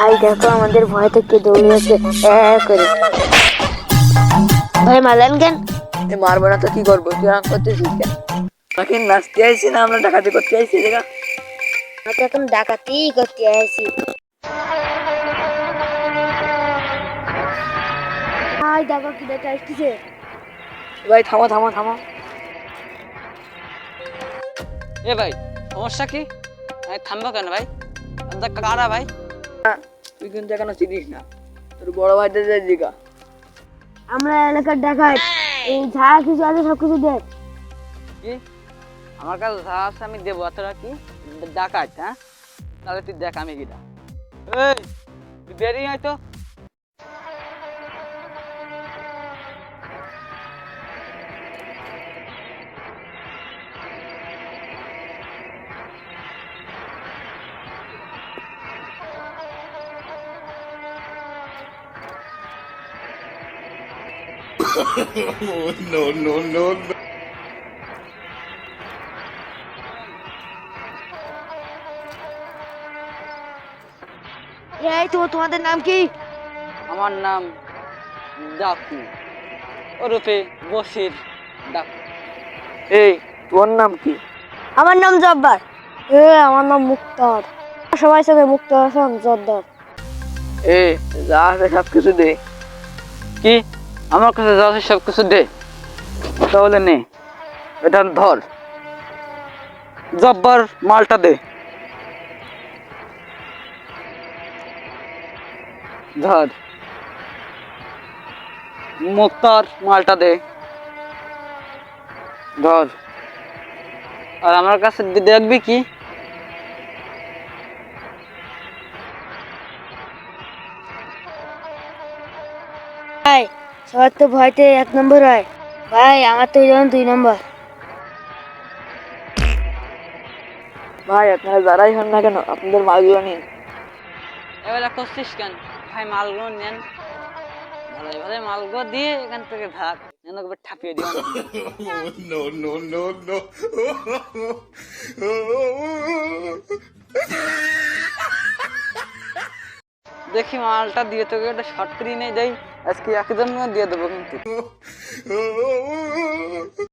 ভাই দেখো আমাদের ভয় থেকে দৌড়েছে করে। ভাই মারলেন কেন? মারবো না তো কি করবো, তুই রাগ করতেছিস কেন? নাকি নাচতে আইসি না আমরা ডাকাতি করতে আইসি? দেখা আমরা তো এখন ডাকাতি করতে আসি। ভাই দেখো কি দেখে আসতেছে। ভাই থামো থামো থামো। এ ভাই সমস্যা কি? আমি থামবো কেন ভাই? আপনার কারা ভাই? তুই কিন্তু এখনো চিনিস না, তোর বড় ভাইদের যে জিগা। আমরা এলাকার ডাকাত, এই যা কিছু আছে সবকিছু দেখ। কি আমার কাছে যা আছে আমি দেবো, তোরা কি ডাকাত? হ্যাঁ তাহলে তুই দেখ আমি কিটা। এই তুই বেরিয়ে আয় তো। No, no, no, no. এই তোমাদের নাম কি? আমার নাম ডাকু, ওরূপে বসির ডাকু। এই তোর নাম কি? আমার নাম জব্বার। আমার নাম মুক্তার। সবাই সবাই মুক্তার হাসান জব্বার। এ যা আছে সব কিছু দে। কি আমার কাছে যা আছে সব কিছু দে? তাহলে নে, এটা ধর, জব্বার মালটা দে। ধর, মুক্তার মালটা দে। ধর, আর আমার কাছে দেখবি কি? ভাই সবার তো ভয়তে 1 নম্বর হয়, ভাই আমার তো যেমন 2 নম্বর। ভাই আপনারা যারাই হন না কেন আপনাদের মালগুলো নিন। এবার করছিস কেন ভাই? মালগুলো নেন, ভালো ভালো মালগুলো দিয়ে এখান থেকে ভাগ, যেন একবার ঠাপিয়ে দিও না। No, no, no, no. দেখি মালটা দিয়ে তোকে একটা শর্ট করে নেই দেয়, আজকে একজন দিয়ে দেবো কিন্তু।